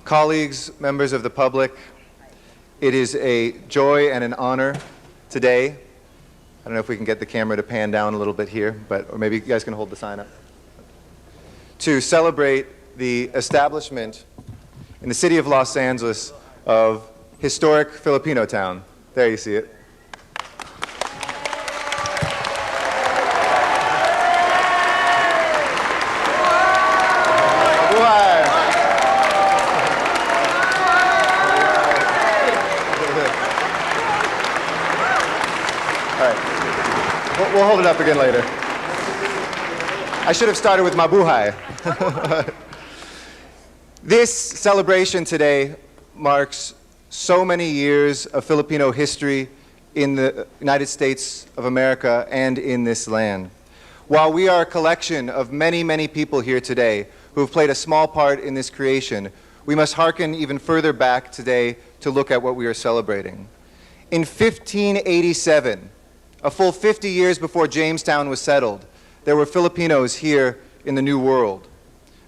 Colleagues, members of the public, it is a joy and an honor today. I don't know if we can get the camera to pan down a little bit here, or maybe you guys can hold the sign up. To celebrate the establishment in the city of Los Angeles of Historic Filipinotown. There you see it. We'll hold it up again later. I should have started with Mabuhay. This celebration today marks so many years of Filipino history in the United States of America and in this land. While we are a collection of many, many people here today who have played a small part in this creation, we must hearken even further back today to look at what we are celebrating. In 1587, a full 50 years before Jamestown was settled, there were Filipinos here in the New World.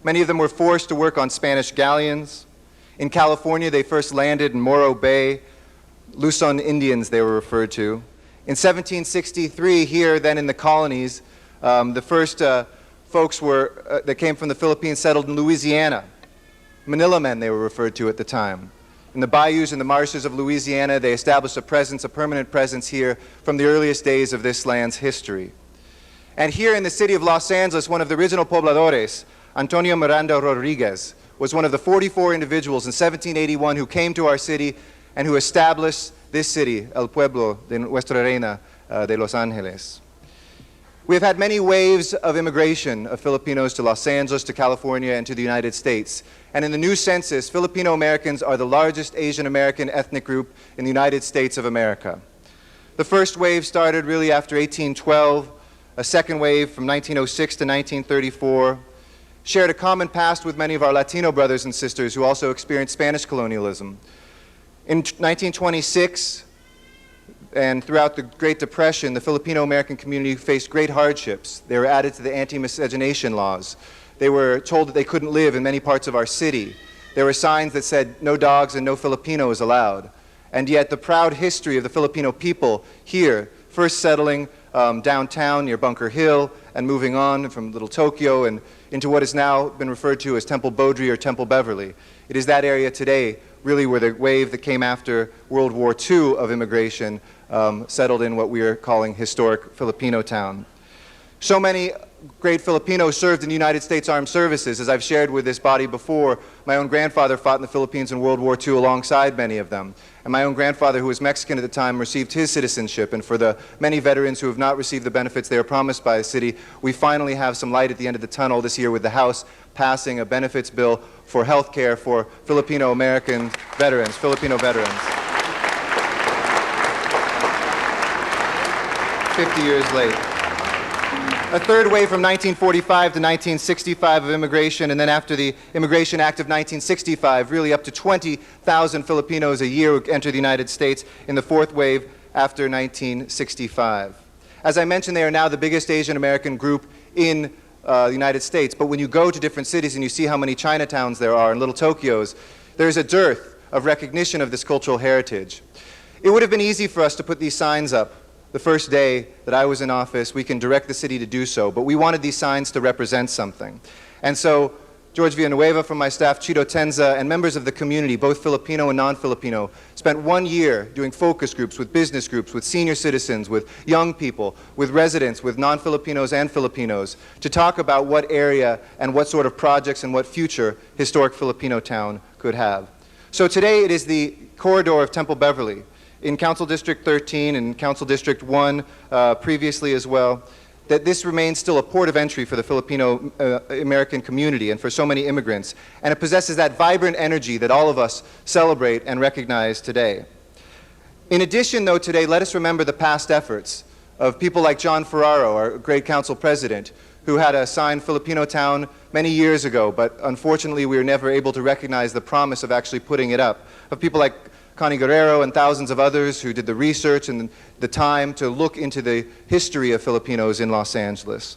Many of them were forced to work on Spanish galleons. In California, they first landed in Morro Bay. Luzon Indians, they were referred to. In 1763, here then in the colonies, the first folks that came from the Philippines settled in Louisiana. Manila men, they were referred to at the time. In the bayous and the marshes of Louisiana, they established a permanent presence here from the earliest days of this land's history. And here in the city of Los Angeles, one of the original pobladores, Antonio Miranda Rodriguez, was one of the 44 individuals in 1781 who came to our city and who established this city, El Pueblo de Nuestra Reina de Los Angeles. We have had many waves of immigration of Filipinos to Los Angeles, to California, and to the United States. And in the new census, Filipino Americans are the largest Asian American ethnic group in the United States of America. The first wave started really after 1812, a second wave from 1906 to 1934, shared a common past with many of our Latino brothers and sisters who also experienced Spanish colonialism. In 1926, and throughout the Great Depression, the Filipino American community faced great hardships. They were added to the anti-miscegenation laws. They were told that they couldn't live in many parts of our city. There were signs that said, "No dogs and no Filipinos allowed." And yet the proud history of the Filipino people here, first settling downtown near Bunker Hill and moving on from Little Tokyo and into what has now been referred to as Temple Beaudry or Temple Beverly. It is that area today really where the wave that came after World War II of immigration settled in what we are calling Historic Filipinotown. So many great Filipinos served in the United States Armed Services. As I've shared with this body before, my own grandfather fought in the Philippines in World War II alongside many of them. And my own grandfather, who was Mexican at the time, received his citizenship. And for the many veterans who have not received the benefits they were promised by the city, we finally have some light at the end of the tunnel this year with the House passing a benefits bill for health care for Filipino American veterans, Filipino veterans. 50 years late. A third wave from 1945 to 1965 of immigration, and then after the Immigration Act of 1965, really up to 20,000 Filipinos a year enter the United States in the fourth wave after 1965. As I mentioned, they are now the biggest Asian American group in the United States, but when you go to different cities and you see how many Chinatowns there are and little Tokyos, there's a dearth of recognition of this cultural heritage. It would have been easy for us to put these signs up the first day that I was in office. We can direct the city to do so, but we wanted these signs to represent something. And so George Villanueva from my staff, Chito Tenza, and members of the community, both Filipino and non-Filipino, spent 1 year doing focus groups with business groups, with senior citizens, with young people, with residents, with non-Filipinos and Filipinos, to talk about what area and what sort of projects and what future Historic Filipinotown could have. So today it is the corridor of Temple Beverly, in Council District 13 and Council District 1 previously as well, that this remains still a port of entry for the Filipino American community and for so many immigrants. And it possesses that vibrant energy that all of us celebrate and recognize today. In addition, though, today, let us remember the past efforts of people like John Ferraro, our great council president, who had a sign Filipinotown many years ago, but unfortunately we were never able to recognize the promise of actually putting it up. Of people like Connie Guerrero and thousands of others who did the research and the time to look into the history of Filipinos in Los Angeles.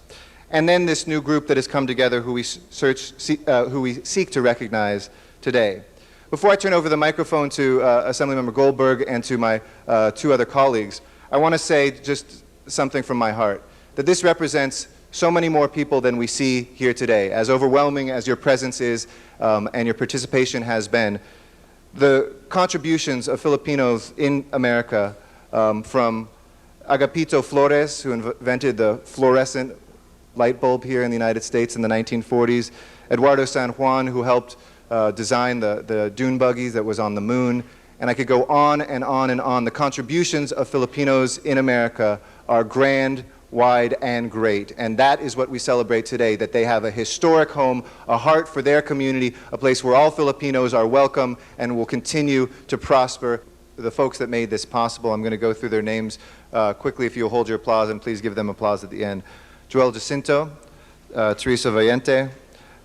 And then this new group that has come together who we seek to recognize today. Before I turn over the microphone to Assemblymember Goldberg and to my two other colleagues, I want to say just something from my heart, that this represents so many more people than we see here today. As overwhelming as your presence is and your participation has been, the contributions of Filipinos in America, from Agapito Flores, who invented the fluorescent light bulb here in the United States in the 1940s, Eduardo San Juan, who helped design the dune buggies that was on the moon, and I could go on and on and on. The contributions of Filipinos in America are grand, wide, and great, and that is what we celebrate today, that they have a historic home, a heart for their community, a place where all Filipinos are welcome and will continue to prosper. The folks that made this possible, I'm going to go through their names quickly if you'll hold your applause, and please give them applause at the end. Joel Jacinto, Teresa Valiente,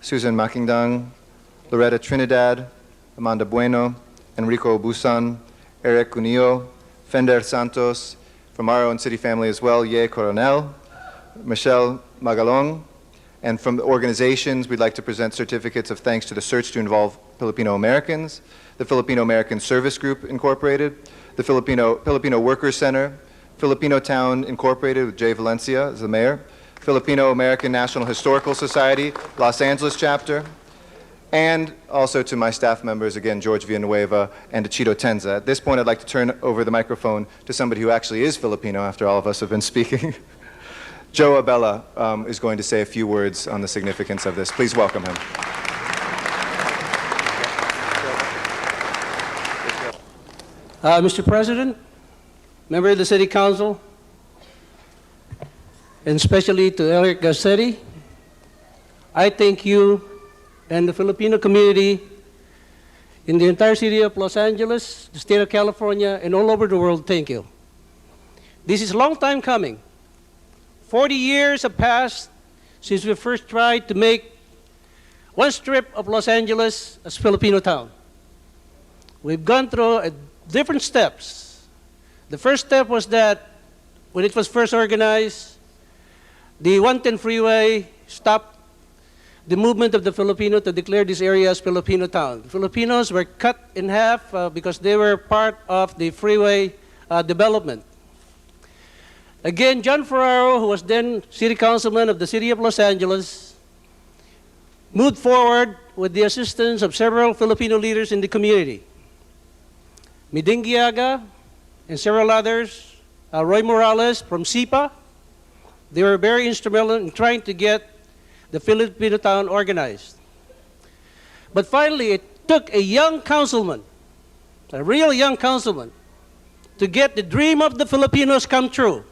Susan Makingdang, Loretta Trinidad, Amanda Bueno, Enrico Busan, Eric Cunillo, Fender Santos, from our own city family as well, Ye Coronel, Michelle Magalong, and from the organizations, we'd like to present certificates of thanks to the Search to Involve Filipino Americans, the Filipino American Service Group Incorporated, the Filipino Workers Center, Filipinotown Incorporated with Jay Valencia as the mayor, Filipino American National Historical Society, Los Angeles chapter, and also to my staff members, again, George Villanueva and Chito Tenza. At this point, I'd like to turn over the microphone to somebody who actually is Filipino, after all of us have been speaking. Joe Abella is going to say a few words on the significance of this. Please welcome him. Mr. President, member of the City Council, and especially to Eric Garcetti, I thank you and the Filipino community in the entire city of Los Angeles, the state of California, and all over the world, thank you. This is a long time coming. 40 years have passed since we first tried to make one strip of Los Angeles as Filipino town. We've gone through different steps. The first step was that when it was first organized, the 110 freeway stopped the movement of the Filipino to declare this area as Filipino town. The Filipinos were cut in half because they were part of the freeway development. Again, John Ferraro, who was then city councilman of the city of Los Angeles, moved forward with the assistance of several Filipino leaders in the community. Miding Giaga and several others, Roy Morales from SIPA, they were very instrumental in trying to get the Filipino town organized. But finally, it took a young councilman, a real young councilman, to get the dream of the Filipinos come true.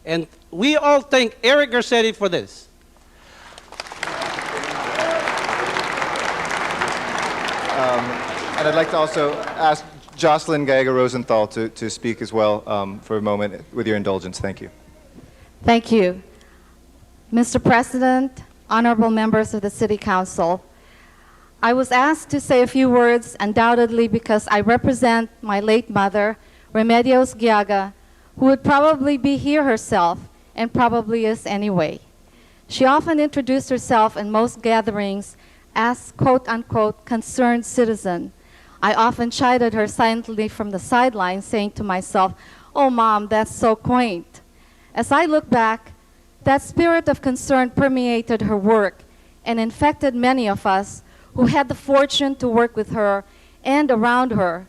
And we all thank Eric Garcetti for this. And I'd like to also ask Jocelyn Gallego Rosenthal to speak as well for a moment, with your indulgence. Thank you. Thank you. Mr. President, honorable members of the City Council, I was asked to say a few words undoubtedly because I represent my late mother, Remedios Giaga, who would probably be here herself and probably is anyway. She often introduced herself in most gatherings as quote-unquote concerned citizen. I often chided her silently from the sidelines, saying to myself, "Oh, Mom, that's so quaint." As I look back, that spirit of concern permeated her work and infected many of us who had the fortune to work with her and around her.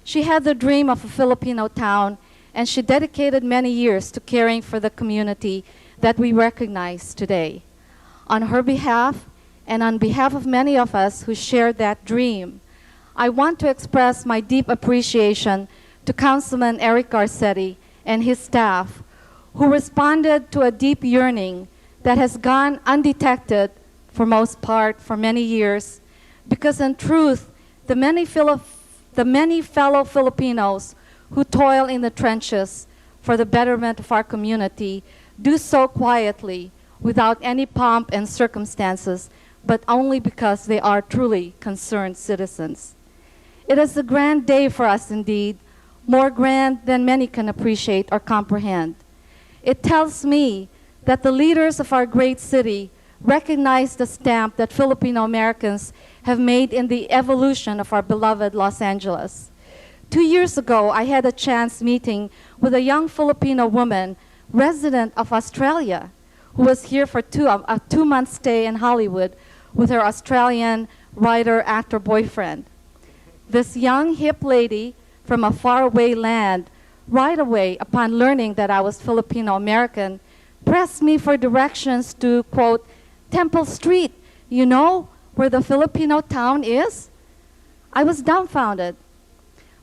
She had the dream of a Filipino town, and she dedicated many years to caring for the community that we recognize today. On her behalf, and on behalf of many of us who shared that dream, I want to express my deep appreciation to Councilman Eric Garcetti and his staff, who responded to a deep yearning that has gone undetected for most part for many years, because in truth, the many fellow Filipinos who toil in the trenches for the betterment of our community do so quietly, without any pomp and circumstances, but only because they are truly concerned citizens. It is a grand day for us indeed, more grand than many can appreciate or comprehend. It tells me that the leaders of our great city recognize the stamp that Filipino Americans have made in the evolution of our beloved Los Angeles. 2 years ago, I had a chance meeting with a young Filipino woman, resident of Australia, who was here for a 2-month stay in Hollywood with her Australian writer-actor boyfriend. This young, hip lady from a faraway land, right away upon learning that I was Filipino-American, pressed me for directions to, quote, Temple Street, you know where the Filipino town is? I was dumbfounded.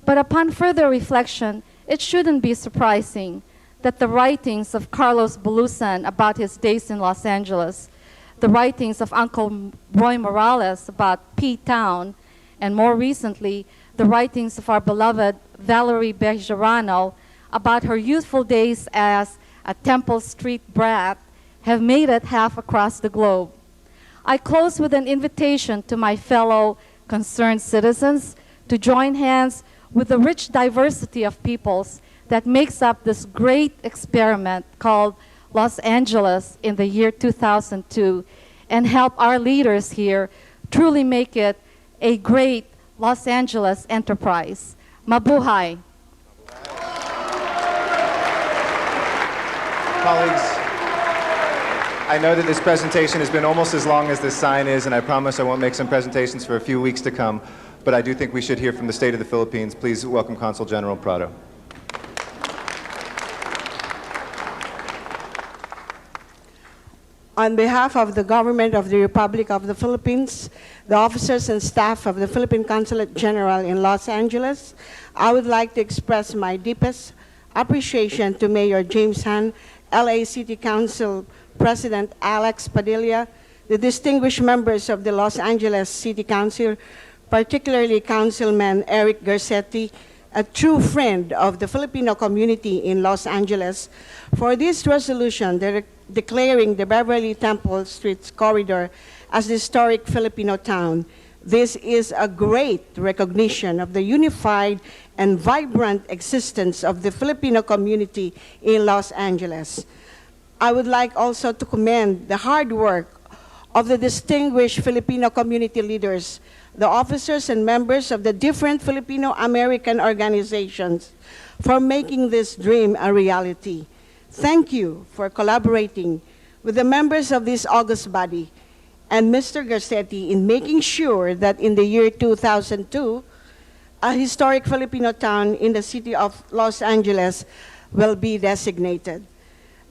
But upon further reflection, it shouldn't be surprising that the writings of Carlos Bulusan about his days in Los Angeles, the writings of Uncle Roy Morales about P-Town, and more recently, the writings of our beloved Valerie Bejarano about her youthful days as a Temple Street brat have made it half across the globe. I close with an invitation to my fellow concerned citizens to join hands with the rich diversity of peoples that makes up this great experiment called Los Angeles in the year 2002 and help our leaders here truly make it a great Los Angeles enterprise. Mabuhay. Colleagues, I know that this presentation has been almost as long as this sign is, and I promise I won't make some presentations for a few weeks to come, but I do think we should hear from the State of the Philippines. Please welcome Consul General Prado. On behalf of the Government of the Republic of the Philippines, the officers and staff of the Philippine Consulate General in Los Angeles, I would like to express my deepest appreciation to Mayor James Han, LA City Council President Alex Padilla, the distinguished members of the Los Angeles City Council, particularly Councilman Eric Garcetti, a true friend of the Filipino community in Los Angeles, for this resolution declaring the Beverly Temple Street corridor as the historic Filipino town. This is a great recognition of the unified and vibrant existence of the Filipino community in Los Angeles. I would like also to commend the hard work of the distinguished Filipino community leaders, the officers and members of the different Filipino-American organizations for making this dream a reality. Thank you for collaborating with the members of this august body and Mr. Garcetti in making sure that in the year 2002, a historic Filipino town in the city of Los Angeles will be designated.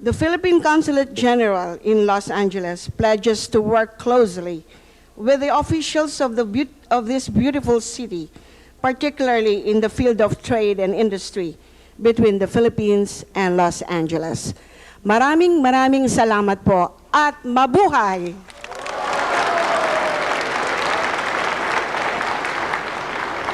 The Philippine Consulate General in Los Angeles pledges to work closely with the officials of this beautiful city, particularly in the field of trade and industry, between the Philippines and Los Angeles. Maraming salamat po at mabuhay!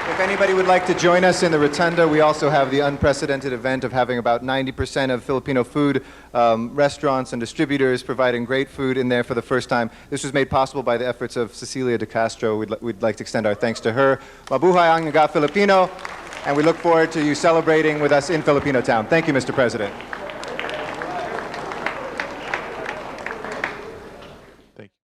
If anybody would like to join us in the rotunda, we also have the unprecedented event of having about 90% of Filipino food restaurants and distributors providing great food in there for the first time. This was made possible by the efforts of Cecilia De Castro. We'd like to extend our thanks to her. Mabuhay ang Nga Filipino, and we look forward to you celebrating with us in Filipinotown. Thank you, Mr. President.